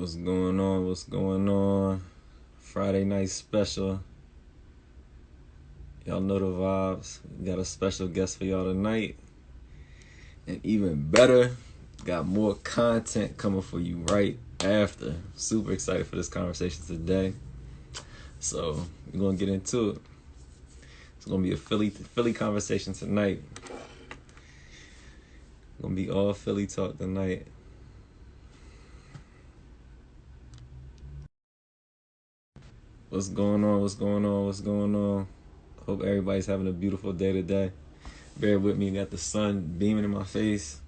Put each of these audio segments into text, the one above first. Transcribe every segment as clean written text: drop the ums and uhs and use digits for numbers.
What's going on? What's going on? Friday night special. Y'all know the vibes. We got a special guest for y'all tonight. And even better, got more content coming for you right after. Super excited for this conversation today. So we're gonna get into it. It's gonna be a Philly conversation tonight. Gonna be all Philly talk tonight. What's going on? What's going on? What's going on? Hope everybody's having a beautiful day today. Bear with me, got the sun beaming in my face.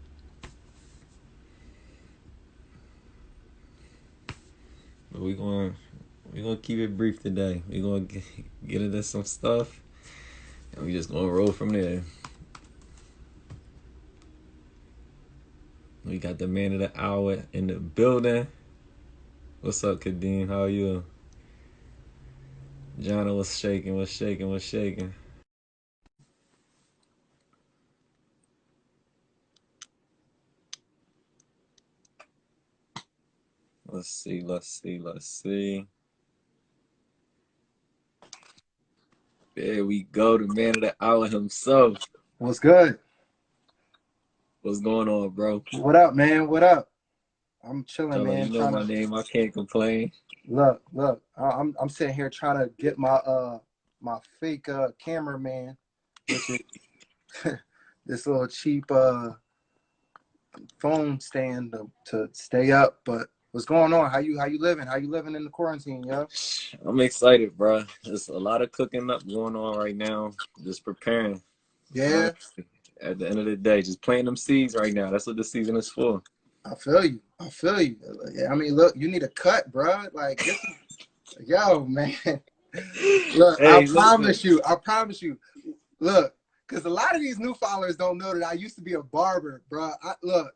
But we gonna keep it brief today. We gonna get into some stuff, and we just gonna roll from there. We got the man of the hour in the building. What's up, Kadeem? How are you? Jonna, what's shaking? What's shaking? What's shaking? Let's see. Let's see. Let's see. There we go. The man of the hour himself. What's good? What's going on, bro? What up, man? What up? I'm chilling, Tell her man. you know my name. I can't complain. Look. I'm sitting here trying to get my fake cameraman, which is this little cheap phone stand to stay up. But what's going on? How you living? How you living in the quarantine, yo? I'm excited, bro. There's a lot of cooking up going on right now. Just preparing. Yeah, At the end of the day, just planting them seeds right now. That's what the season is for. I feel you. I feel you. I mean, look, you need a cut, bro. Like, yo, man. Look, Hey, listen. I promise you. Look, because a lot of these new followers don't know that I used to be a barber, bro. Look,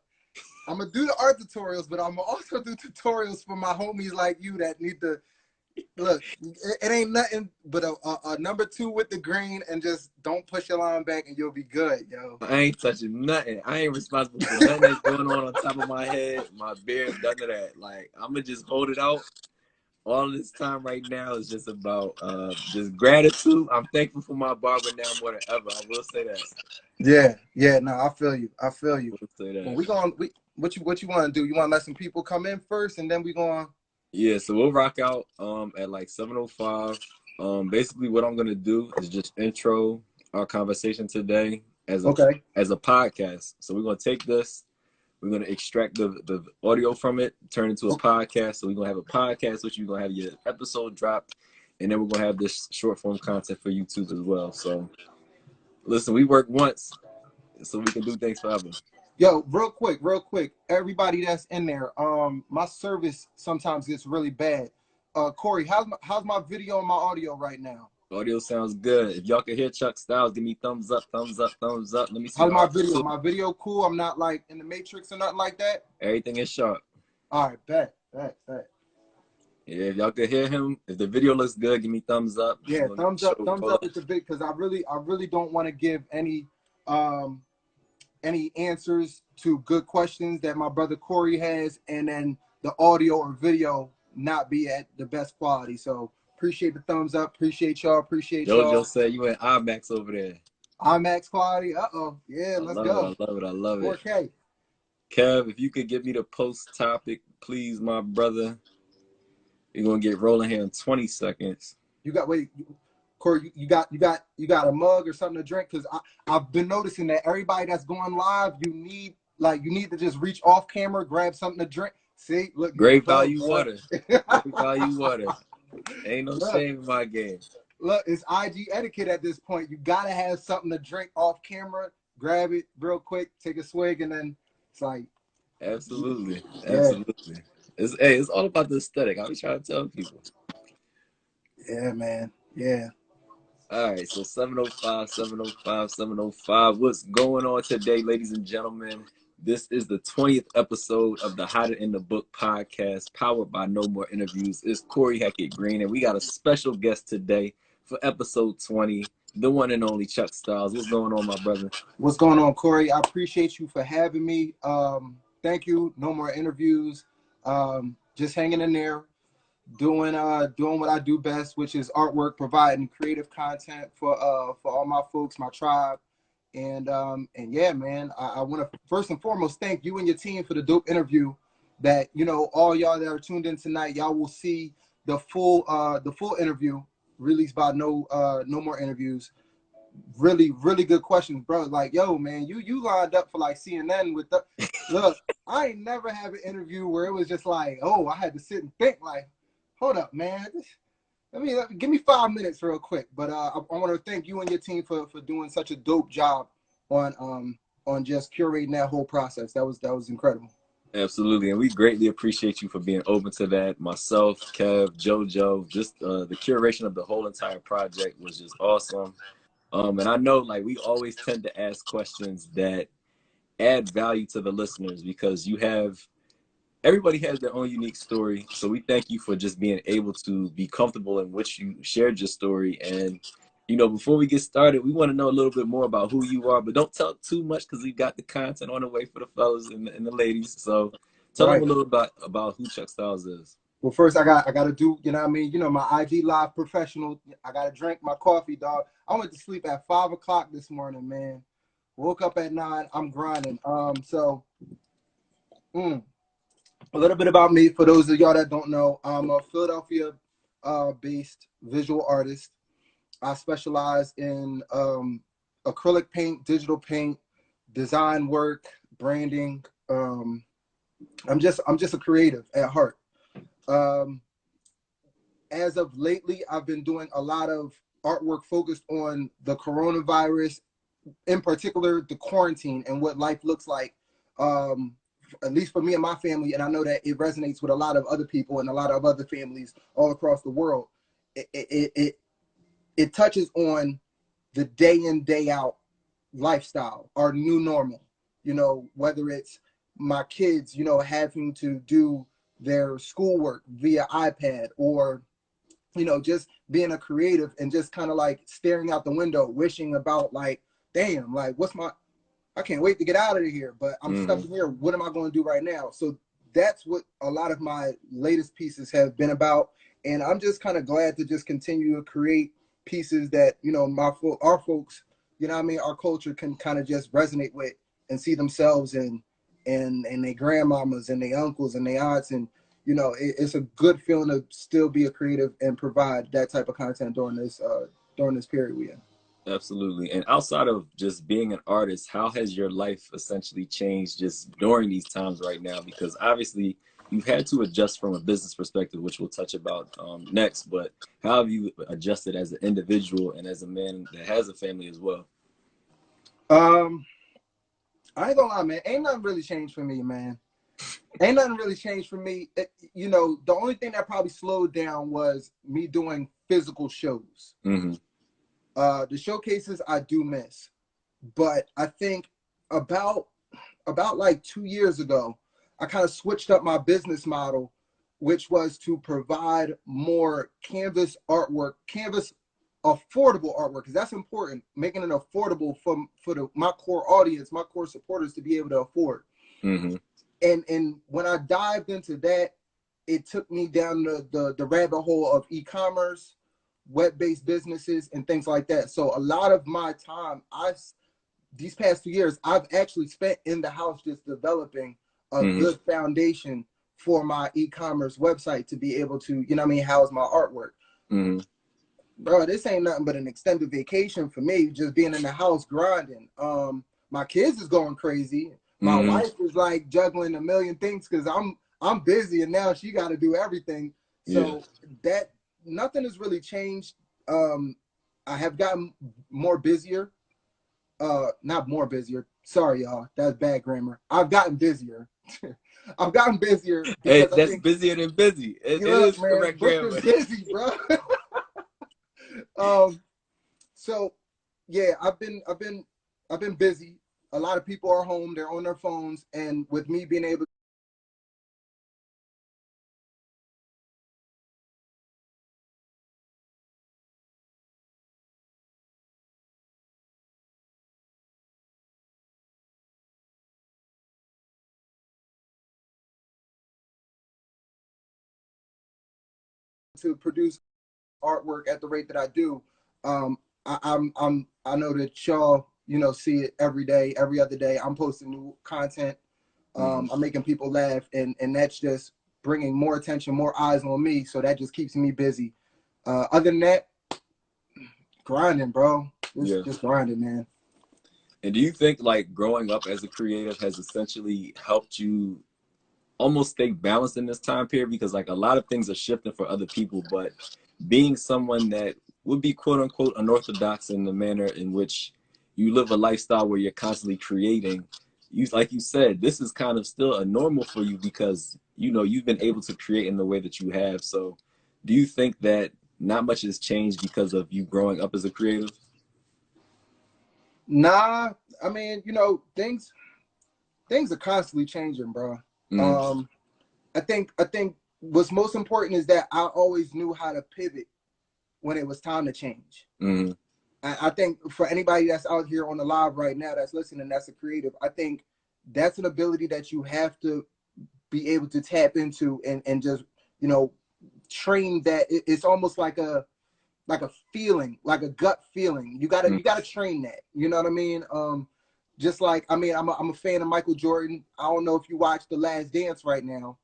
I'm gonna do the art tutorials, but I'm gonna also do tutorials for my homies like you that need to look. It ain't nothing but a number two with the green, and just don't push your line back, and you'll be good, yo. I ain't touching nothing. I ain't responsible for nothing that's going on top of my head, my beard, none of that. Like, I'm gonna just hold it out. All this time right now is just about just gratitude. I'm thankful for my barber now more than ever. I will say that. Yeah, no, I feel you. I feel I you. will say Well, that. what you want to do? You want to let some people come in first, and then we going. Yeah, so we'll rock out at like 7:05. Basically what I'm gonna do is just intro our conversation today Okay. as a podcast. So we're gonna take this, we're gonna extract the audio from it, turn it into a podcast. So we're gonna have a podcast, which you're gonna have your episode dropped, and then we're gonna have this short form content for YouTube as well. So listen, we work once, so we can do things forever. Yo, real quick, everybody that's in there, my service sometimes gets really bad. Corey, how's my video and my audio right now? Audio sounds good. If y'all can hear ChuckStyles, give me thumbs up, thumbs up, thumbs up. Let me see How's y'all. my video? My video cool? I'm not like in the matrix or nothing like that? Everything is sharp. All right, bet. Yeah, if y'all can hear him, if the video looks good, give me thumbs up. Yeah, We're gonna show thumbs roll up up. is a big, because I really don't want to give um any answers to good questions that my brother Corey has, and then the audio or video not be at the best quality. So appreciate the thumbs up. Appreciate y'all. Jojo said you in IMAX over there. IMAX quality. Yeah, I let's love it. go. I love it. I love it. 4K. Kev, if you could give me the post topic, please, my brother. We're gonna get rolling here in 20 seconds. Corey, you got a mug or something to drink? Because I've been noticing that everybody that's going live, you need to just reach off camera, grab something to drink. See, look, you Great pro, value bro. water. Great value water. Ain't no Look, shame in my game. look, it's IG etiquette at this point. You gotta have something to drink off camera. Grab it real quick, take a swig, and then it's like, Absolutely. yeah, Absolutely. It's all about the aesthetic. I was trying to tell people. yeah, man, yeah. All right, so 7:05, 7:05, 7:05. What's going on today, ladies and gentlemen? This is the 20th episode of the Hotter in the Book podcast, powered by No More Interviews. It's Corey Hackett Green, and we got a special guest today for episode 20, the one and only ChuckStyles. What's going on, my brother? What's going on, Corey? I appreciate you for having me. Thank you. No more interviews. just hanging in there, doing what I do best, which is artwork, providing creative content for all my folks, my tribe. And yeah, man, I want to first and foremost thank you and your team for the dope interview that, you know, all y'all that are tuned in tonight, y'all will see the full interview released by No More Interviews. Really, really good questions, bro. Like, yo, man, you lined up for like CNN with the look. I ain't never have an interview where it was just like, oh, I had to sit and think like, hold up, man. Give me 5 minutes real quick. But I want to thank you and your team for doing such a dope job on just curating that whole process. That was incredible. Absolutely, and we greatly appreciate you for being open to that. Myself, Kev, JoJo, just the curation of the whole entire project was just awesome. And I know, like, we always tend to ask questions that add value to the listeners because everybody has their own unique story. So we thank you for just being able to be comfortable in which you shared your story. And, you know, before we get started, we want to know a little bit more about who you are, but don't tell too much because we got the content on the way for the fellas and the ladies. So tell them Right. a little about who ChuckStyles is. Well, first I got to do, you know what I mean? You know, my IG live professional. I got to drink my coffee, dog. I went to sleep at 5 o'clock this morning, man. Woke up at 9. I'm grinding. A little bit about me for those of y'all that don't know. I'm a Philadelphia based visual artist. I specialize in acrylic paint, digital paint, design work, branding. I'm just a creative at heart. As of lately, I've been doing a lot of artwork focused on the coronavirus, in particular the quarantine and what life looks like, at least for me and my family. And I know that it resonates with a lot of other people and a lot of other families all across the world. It touches on the day in, day out lifestyle, our new normal, you know, whether it's my kids, you know, having to do their schoolwork via iPad, or, you know, just being a creative and just kind of like staring out the window, wishing about like, damn, like I can't wait to get out of here, but I'm stuck in here. What am I going to do right now? So that's what a lot of my latest pieces have been about. And I'm just kind of glad to just continue to create pieces that, you know, our folks, you know what I mean, our culture can kind of just resonate with and see themselves in, and their grandmamas and their uncles and their aunts. And, you know, it's a good feeling to still be a creative and provide that type of content during this period we're in. Absolutely. And outside of just being an artist, how has your life essentially changed just during these times right now? Because obviously you've had to adjust from a business perspective, which we'll touch about next. But how have you adjusted as an individual and as a man that has a family as well? I ain't gonna lie, man. Ain't nothing really changed for me, man. Ain't nothing really changed for me. You know, the only thing that probably slowed down was me doing physical shows. Mm-hmm. The showcases I do miss, but I think about like 2 years ago, I kind of switched up my business model, which was to provide more canvas artwork, canvas affordable artwork, because that's important, making it affordable for my core audience, my core supporters to be able to afford. Mm-hmm. And when I dived into that, it took me down the rabbit hole of e-commerce, web-based businesses, and things like that. So a lot of my time, these past 2 years, I've actually spent in the house just developing a good foundation for my e-commerce website to be able to, you know what I mean, house my artwork. Bro, this ain't nothing but an extended vacation for me, just being in the house grinding. My kids is going crazy. My wife is like juggling a million things because I'm busy, and now she got to do everything. So that nothing has really changed. I have gotten more busier. Not more busier. Sorry, y'all. That's bad grammar. I've gotten busier. I've gotten busier Hey, because I that's think, busier than busy. It look, is man, correct Booker's grammar. busy, bro. So yeah, I've been busy. A lot of people are home, they're on their phones, and with me being able to produce artwork at the rate that I do, I know that y'all, you know, see it every day, every other day. I'm posting new content. I'm making people laugh, and that's just bringing more attention, more eyes on me. So that just keeps me busy. Other than that, grinding, bro. Just grinding, man. And do you think like growing up as a creative has essentially helped you almost stay balanced in this time period? Because like a lot of things are shifting for other people, but being someone that would be quote unquote unorthodox in the manner in which you live a lifestyle where you're constantly creating, you, like you said, this is kind of still a normal for you because, you know, you've been able to create in the way that you have. So do you think that not much has changed because of you growing up as a creative? Nah, I mean, you know, things are constantly changing, bro. I think what's most important is that I always knew how to pivot when it was time to change. I think for anybody that's out here on the live right now that's listening, that's a creative, I think that's an ability that you have to be able to tap into and just, you know, train that. It's almost like a feeling, like a gut feeling. You gotta train that. You know what I mean? Just like, I mean, I'm a fan of Michael Jordan. I don't know if you watch The Last Dance right now,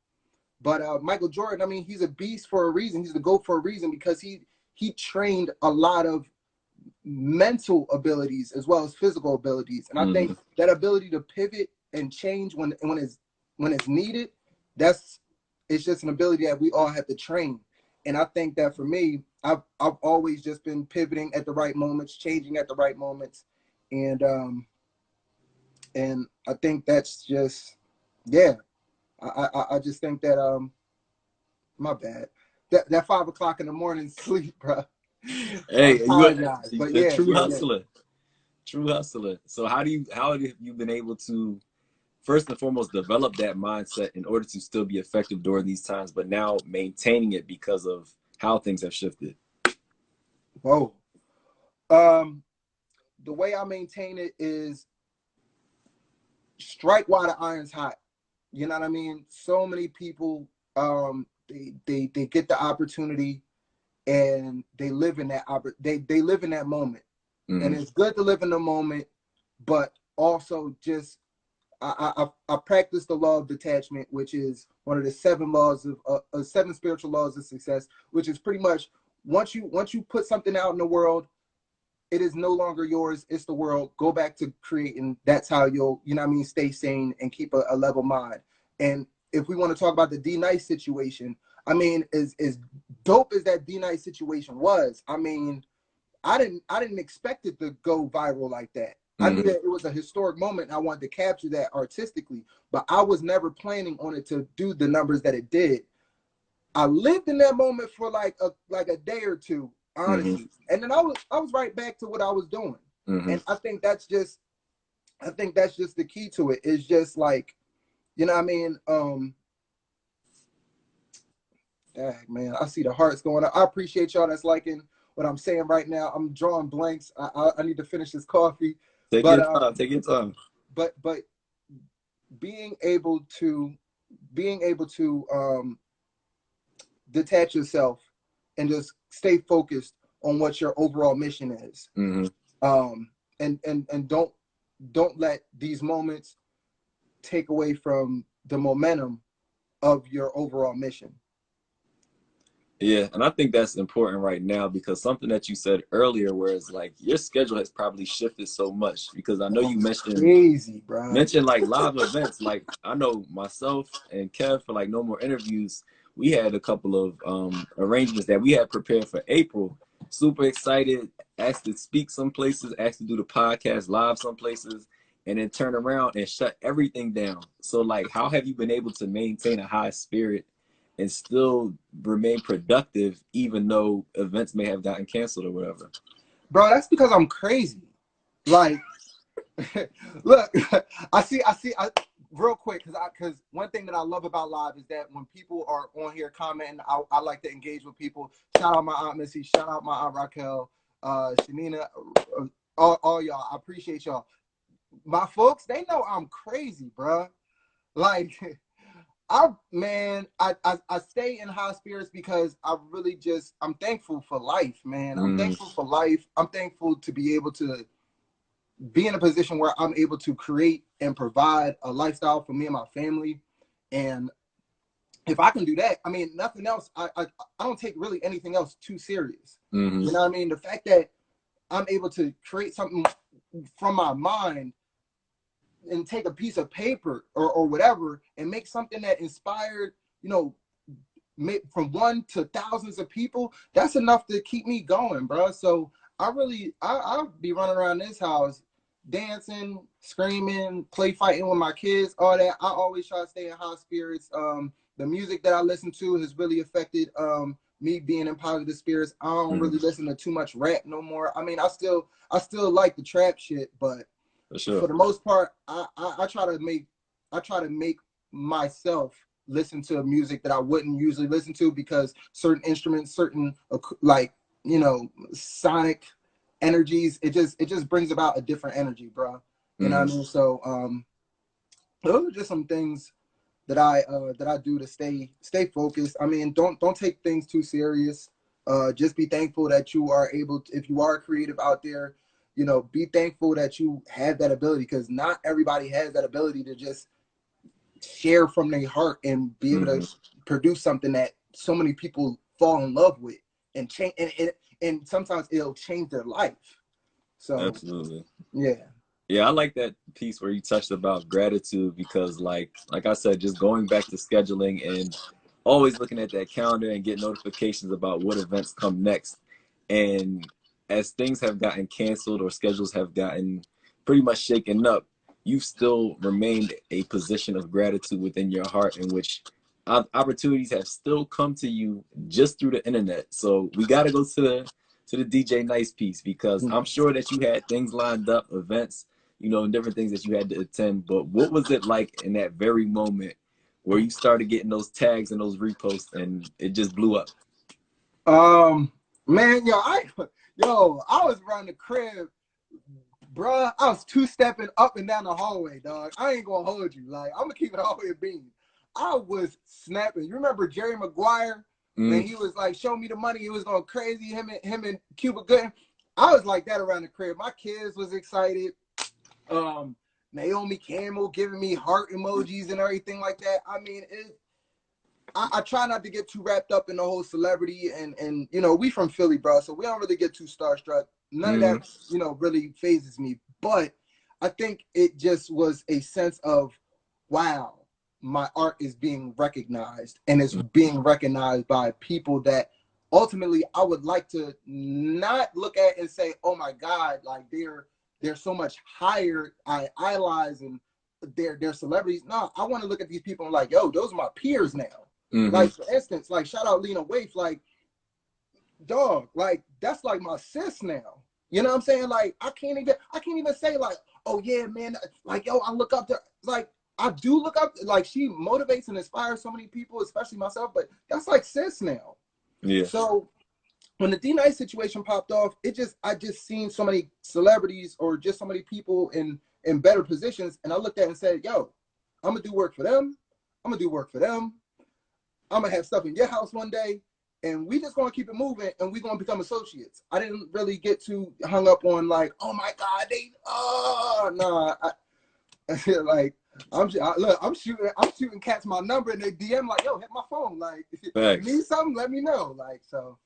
but Michael Jordan, I mean, he's a beast for a reason. He's the GOAT for a reason because he trained a lot of mental abilities as well as physical abilities. And I think that ability to pivot and change when it's needed, it's just an ability that we all have to train. And I think that for me, I've always just been pivoting at the right moments, changing at the right moments. And I think that's just, yeah. I just think that my bad. That 5 o'clock in the morning sleep, bro. Hey, I apologize, you but a yeah, true yeah, hustler. True hustler. So how have you been able to first and foremost develop that mindset in order to still be effective during these times, but now maintaining it because of how things have shifted? Whoa. The way I maintain it is strike while the iron's hot. You know what I mean? So many people, they get the opportunity and they live in that they live in that moment. And it's good to live in the moment, but also just I practice the law of detachment, which is one of the seven spiritual laws of success, which is pretty much once you put something out in the world, it is no longer yours, it's the world. Go back to creating. That's how you'll, you know what I mean, stay sane and keep a level mind. And if we want to talk about the D Nice situation, I mean, as dope as that D Nice situation was, I mean, I didn't expect it to go viral like that. I knew that it was a historic moment and I wanted to capture that artistically, but I was never planning on it to do the numbers that it did. I lived in that moment for like a day or two, honestly. And then I was right back to what I was doing. And I think that's just the key to it. It's just like, you know what I mean? Dang, man, I see the hearts going up. I appreciate y'all that's liking what I'm saying right now. I'm drawing blanks. I need to finish this coffee. Take But your time. Take your time. But being able to detach yourself and just stay focused on what your overall mission is. And don't let these moments take away from the momentum of your overall mission. Yeah, and I think that's important right now because something that you said earlier, whereas like your schedule has probably shifted so much because I know you mentioned like live events. Like I know myself and Kev for like No More Interviews, we had a couple of arrangements that we had prepared for April. Super excited, asked to speak some places, asked to do the podcast live some places, and then turn around and shut everything down. So like, how have you been able to maintain a high spirit and still remain productive even though events may have gotten canceled or whatever? Bro, that's because I'm crazy. Like, look, I real quick, because one thing that I love about live is that when people are on here commenting, I like to engage with people. Shout out my Aunt Missy, shout out my Aunt Raquel, Shanina, all y'all. I appreciate y'all. My folks, they know I'm crazy, bro. Like, I stay in high spirits because I'm thankful for life, man. I'm thankful for life. I'm thankful to be able to be in a position where I'm able to create and provide a lifestyle for me and my family. And if I can do that, I mean, nothing else. I don't take really anything else too serious. You know what I mean? The fact that I'm able to create something from my mind and take a piece of paper or whatever and make something that inspired, you know, from one to thousands of people, that's enough to keep me going, bro. So I'll be running around this house dancing, screaming, play fighting with my kids, all that. I always try to stay in high spirits. The music that I listen to has really affected me being in positive spirits. I don't really listen to too much rap no more. I mean, I still like the trap shit, but for the most part, I try to make myself listen to music that I wouldn't usually listen to, because certain instruments, certain like, you know, sonic energies, it just brings about a different energy, bro. You know what I mean? So those are just some things that I do to stay focused. I mean, don't take things too serious. Just be thankful that you are able to, if you are creative out there, you know, be thankful that you have that ability, because not everybody has that ability to just share from their heart and be able to produce something that so many people fall in love with and change, and sometimes it'll change their life. So absolutely. Yeah, I like that piece where you touched about gratitude, because like I said, just going back to scheduling and always looking at that calendar and get notifications about what events come next. And as things have gotten canceled or schedules have gotten pretty much shaken up, you've still remained a position of gratitude within your heart, in which opportunities have still come to you just through the internet. So we got to go to the DJ Nice piece, because I'm sure that you had things lined up, events, you know, and different things that you had to attend. But what was it like in that very moment where you started getting those tags and those reposts and it just blew up? Man, I was around the crib, bruh. I was two-stepping up and down the hallway, dog. I ain't gonna hold you. Like, I'm gonna keep it all the way being. I was snapping. You remember Jerry Maguire? When he was like, show me the money, he was going crazy, him and Cuba Gooding. I was like that around the crib. My kids was excited. Naomi Campbell giving me heart emojis and everything like that. I mean, I try not to get too wrapped up in the whole celebrity, and you know, we from Philly, bro, so we don't really get too starstruck. None of that, you know, really phases me. But I think it just was a sense of, wow, my art is being recognized, and it's being recognized by people that ultimately I would like to not look at and say, oh my God, like they're so much higher. I idolize and they're celebrities. No, I want to look at these people and like, yo, those are my peers now. Like, for instance, like, shout out Lena Waithe, like, dog, like, that's like my sis now. You know what I'm saying? Like, I can't even say like, oh yeah, man, like, yo, I look up to, like, I do look up, like, she motivates and inspires so many people, especially myself, but that's like sis now. Yeah. So when the D-Nice situation popped off, I just seen so many celebrities or just so many people in better positions, and I looked at it and said, yo, I'm gonna do work for them. I'm gonna do work for them. I'm gonna have stuff in your house one day, and we just gonna keep it moving, and we gonna become associates. I didn't really get too hung up on like, oh my God, like, I'm shooting cats my number, and they DM like, yo, hit my phone, like, if you need something, let me know, like, so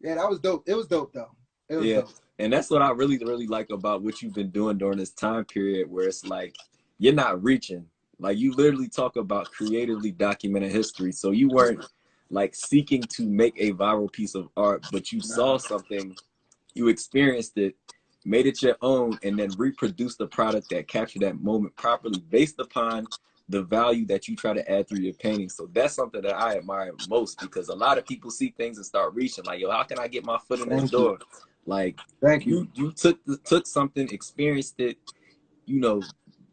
yeah, that was dope. It was dope though. It was dope. And that's what I really like about what you've been doing during this time period, where it's like you're not reaching. Like, you literally talk about creatively documenting history. So you weren't like seeking to make a viral piece of art, but you saw something, you experienced it, made it your own, and then reproduced the product that captured that moment properly based upon the value that you try to add through your painting. So that's something that I admire most, because a lot of people see things and start reaching like, yo, how can I get my foot in this door? Like, you took something, experienced it, you know,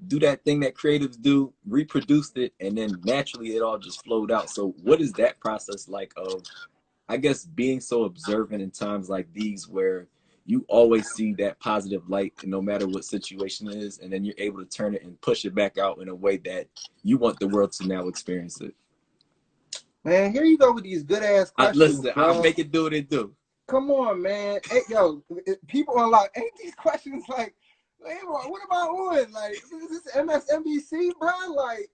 do that thing that creatives do, reproduced it, and then naturally it all just flowed out. So what is that process like of, I guess, being so observant in times like these where you always see that positive light no matter what situation it is, and then you're able to turn it and push it back out in a way that you want the world to now experience it? Man, here you go with these good ass questions, Listen, I'll bro. make it do what it do. Come on, man. Hey, yo, people are like, ain't these questions like, hey, what about on? Like, is this MSNBC, bro? Like,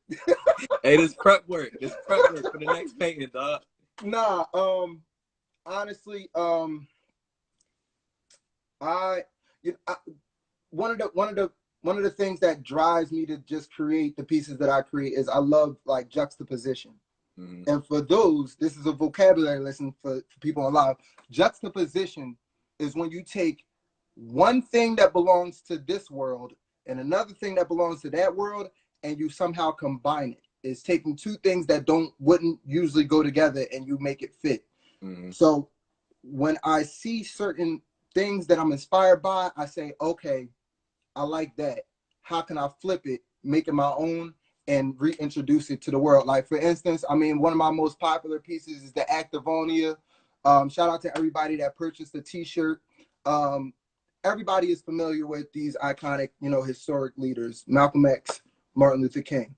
Hey, this prep work. This prep work for the next painting, dog. nah. Honestly, I, you know, one of the things that drives me to just create the pieces that I create is I love like juxtaposition. Mm-hmm. And for those, this is a vocabulary lesson for people on live. Juxtaposition is when you take one thing that belongs to this world and another thing that belongs to that world, and you somehow combine it. It's taking two things that wouldn't usually go together and you make it fit. Mm-hmm. So when I see certain things that I'm inspired by, I say, okay, I like that. How can I flip it, make it my own, and reintroduce it to the world? Like, for instance, I mean, one of my most popular pieces is the Activonia. Shout out to everybody that purchased the t-shirt. Everybody is familiar with these iconic, historic leaders, Malcolm X, Martin Luther King.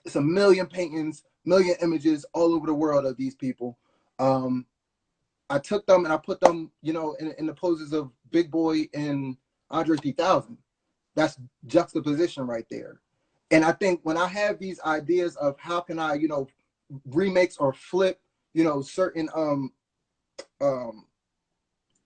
It's a million paintings, million images all over the world of these people. I took them and I put them, in the poses of Big Boy and Andre 3000. That's juxtaposition right there. And I think when I have these ideas of how can I, remix or flip, certain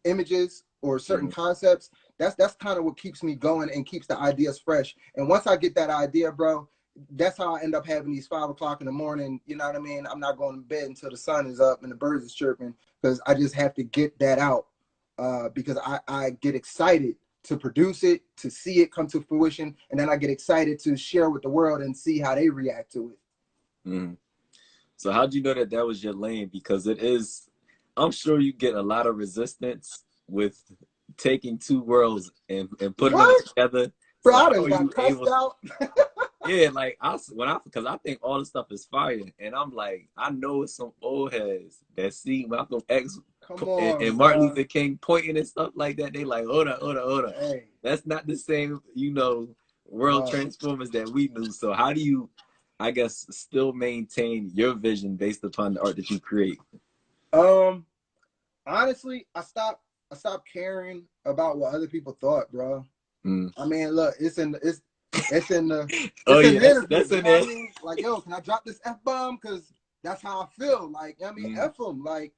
images or certain concepts, that's kind of what keeps me going and keeps the ideas fresh. And once I get that idea, bro, that's how I end up having these 5 o'clock in the morning. You know what I mean? I'm not going to bed until the sun is up and the birds is chirping, because I just have to get that out, because I get excited to produce it, to see it come to fruition, and then I get excited to share with the world and see how they react to it. Mm-hmm. So how'd you know that that was your lane? Because it is, I'm sure you get a lot of resistance with taking two worlds and putting them What? together. Bro, So I how done are got you cussed able? out. Yeah, like because I think all the stuff is fire, and I'm like, I know it's some old heads that see Malcolm X Come and on, Martin bro. Luther King pointing and stuff like that. They like, hold up, hold up, hold up. Hey, That's not the same, world bro. transformers that we knew. So how do you, I guess, still maintain your vision based upon the art that you create? Um, Honestly, I stopped caring about what other people thought, bro. Mm. I mean, look, it's in the Oh it's in yeah, the interview. that's You in know what there. I mean? Like, yo, can I drop this F bomb? Because that's how I feel. Like, I mean, Mm. F them. Like,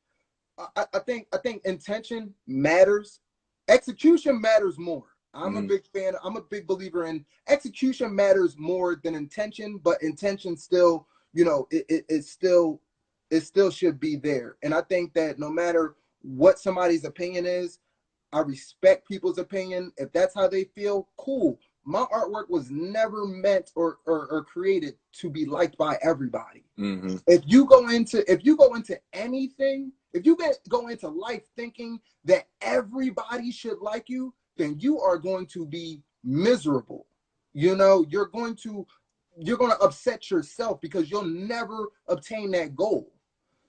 I think intention matters. Execution matters more. I'm a Mm. big fan. I'm a big believer in execution matters more than intention, but intention still, it still should be there. And I think that no matter what somebody's opinion is, I respect people's opinion. If that's how they feel, cool. My artwork was never meant or created to be liked by everybody. Mm-hmm. If you go into anything, if you go into life thinking that everybody should like you, then you are going to be miserable. You're going to upset yourself because you'll never obtain that goal.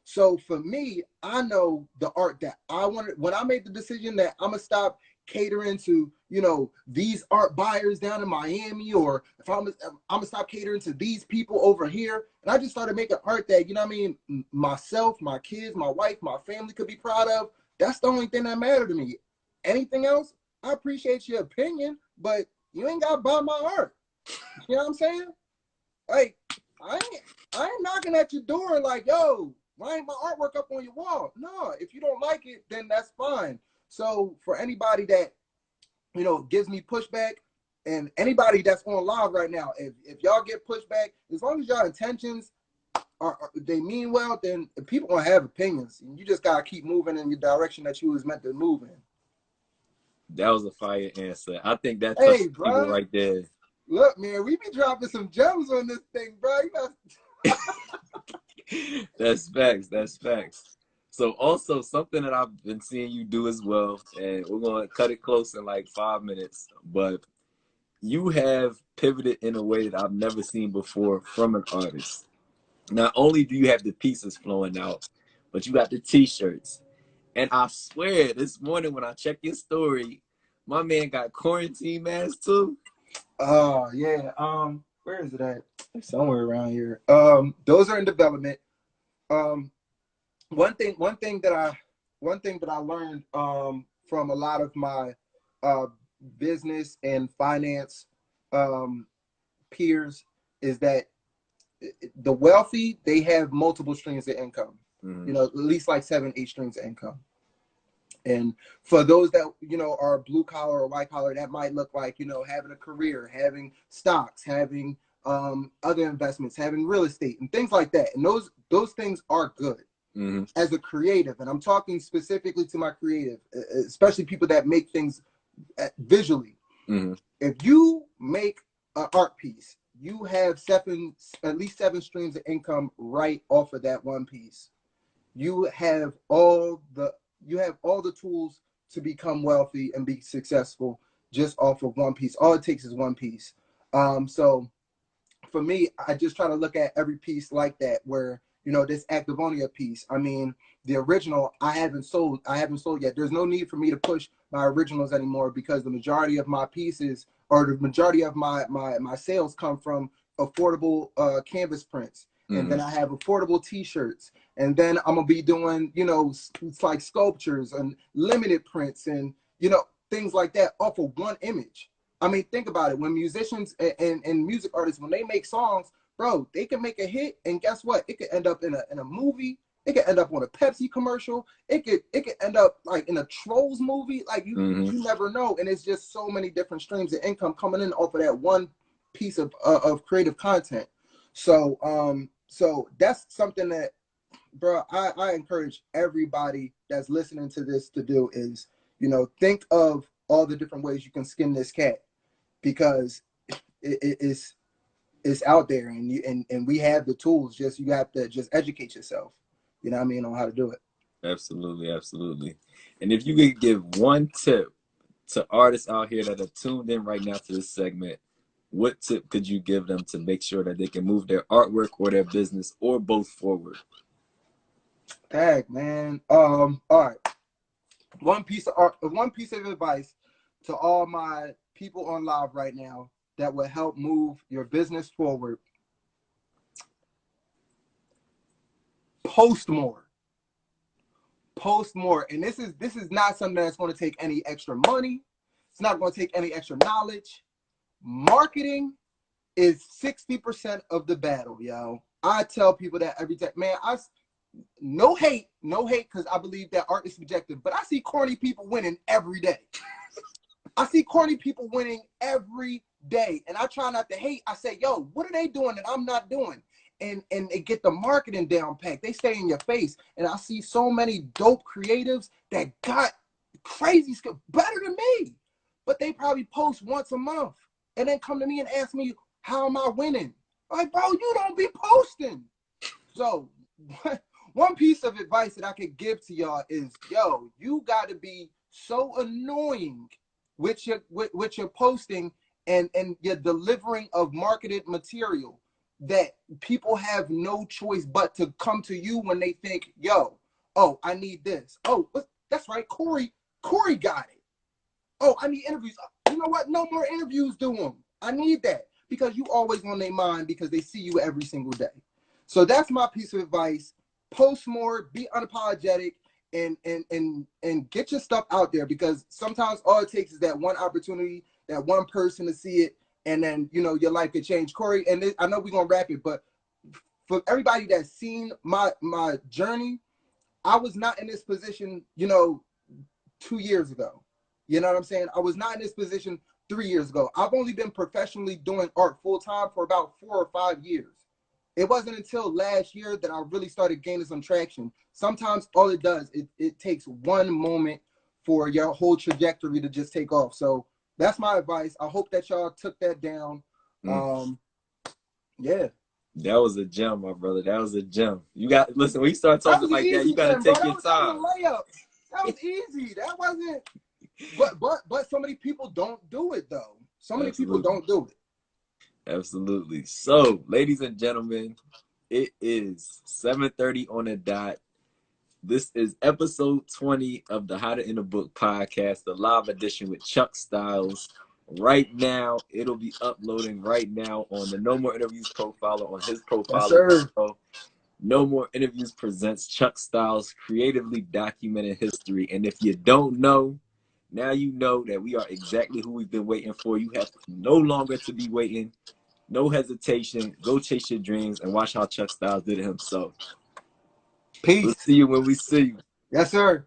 So for me, I know the art that I wanted. When I made the decision that I'm gonna stop catering to, these art buyers down in Miami, or if I'm gonna stop catering to these people over here, and I just started making art that, what I mean, myself, my kids, my wife, my family could be proud of. That's the only thing that mattered to me. Anything else, I appreciate your opinion, but you ain't gotta buy my art. You know what I'm saying? Like, I ain't knocking at your door like, yo, why ain't my artwork up on your wall? No, if you don't like it, then that's fine. So for anybody that, gives me pushback, and anybody that's on live right now, if y'all get pushback, as long as y'all intentions they mean well, then people gonna have opinions. And you just gotta keep moving in the direction that you was meant to move in. That was a fire answer. I think that Hey, touches people bro. right there. Look, man, we be dropping some gems on this thing, bro. That's facts. That's facts. So also something that I've been seeing you do as well, and we're gonna cut it close in like 5 minutes, but you have pivoted in a way that I've never seen before from an artist. Not only do you have the pieces flowing out, but you got the t-shirts. And I swear this morning when I checked your story, my man got quarantine masks too. Oh yeah. Where is it at? It's somewhere around here. Those are in development. Um, one thing that I learned from a lot of my uh, business and finance um, peers is that the wealthy, they have multiple streams of income. Mm-hmm. You know, at least like 7, 8 streams of income. And for those that, are blue collar or white collar, that might look like, having a career, having stocks, having other investments, having real estate and things like that. And those things are good. Mm-hmm. As a creative, and I'm talking specifically to my creative, especially people that make things visually. Mm-hmm. If you make an art piece, you have at least 7 streams of income right off of that one piece. You have all the tools to become wealthy and be successful just off of one piece. All it takes is one piece. So for me, I just try to look at every piece like that, where, this Activonia piece, I mean, the original I haven't sold yet. There's no need for me to push my originals anymore, because the majority of my pieces, or the majority of my sales, come from affordable canvas prints. Mm-hmm. And then I have affordable t-shirts, and then I'm gonna be doing, it's like sculptures and limited prints, and things like that off of one image. I mean, think about it. When musicians and music artists, when they make songs, bro, they can make a hit, and guess what? It could end up in a movie. It could end up on a Pepsi commercial. It could end up like in a Trolls movie. Like you never know. And it's just so many different streams of income coming in off of that one piece of creative content. So that's something that, bro, I encourage everybody that's listening to this to do is, think of all the different ways you can skin this cat, because it's out there, and we have the tools. Just you have to just educate yourself, you know what I mean, on how to do it. Absolutely, absolutely. And if you could give one tip to artists out here that are tuned in right now to this segment, what tip could you give them to make sure that they can move their artwork or their business or both forward? Tag, man. All right. One piece of advice to all my people on live right now that will help move your business forward: post more. Post more. And this is not something that's going to take any extra money. It's not going to take any extra knowledge. Marketing is 60% of the battle, yo. I tell people that every time, man. No hate, because I believe that art is subjective, but I see corny people winning every day. I see corny people winning every day, and I try not to hate. I say, yo, what are they doing that I'm not doing? And they get the marketing down packed. They stay in your face. And I see so many dope creatives that got crazy skill, better than me, but they probably post once a month and then come to me and ask me, how am I winning? I'm like, bro, you don't be posting. So one piece of advice that I could give to y'all is, yo, you got to be so annoying with your posting and your delivering of marketed material that people have no choice but to come to you when they think, yo, oh, I need this. Oh, that's right, Corey got it. Oh, I need interviews. You know what? No more interviews, do them. I need that, because you always on their mind, because they see you every single day. So that's my piece of advice. Post more, be unapologetic, and get your stuff out there, because sometimes all it takes is that one opportunity, that one person to see it, and then, your life could change. Corey, and I know we're going to wrap it, but for everybody that's seen my journey, I was not in this position, 2 years ago. You know what I'm saying? I was not in this position 3 years ago. I've only been professionally doing art full time for about 4 or 5 years. It wasn't until last year that I really started gaining some traction. Sometimes all it does, it takes one moment for your whole trajectory to just take off. So that's my advice. I hope that y'all took that down. Yeah. That was a gem, my brother. That was a gem. You got, listen, when you start talking like that, you got to take your time. That was a layup. That was easy. That wasn't. But so many people don't do it, though. So many people don't do it. Absolutely. So, ladies and gentlemen, it is 7:30 on the dot. This is episode 20 of the How to In a Book podcast, the live edition with ChuckStyles. Right now, it'll be uploading right now on the No More Interviews profile, on his profile. Yes, sir. No More Interviews presents ChuckStyles creatively documented history. And if you don't know, now you know that we are exactly who we've been waiting for. You have no longer to be waiting. No hesitation. Go chase your dreams and watch how ChuckStyles did it himself. Peace. We'll see you when we see you. Yes, sir.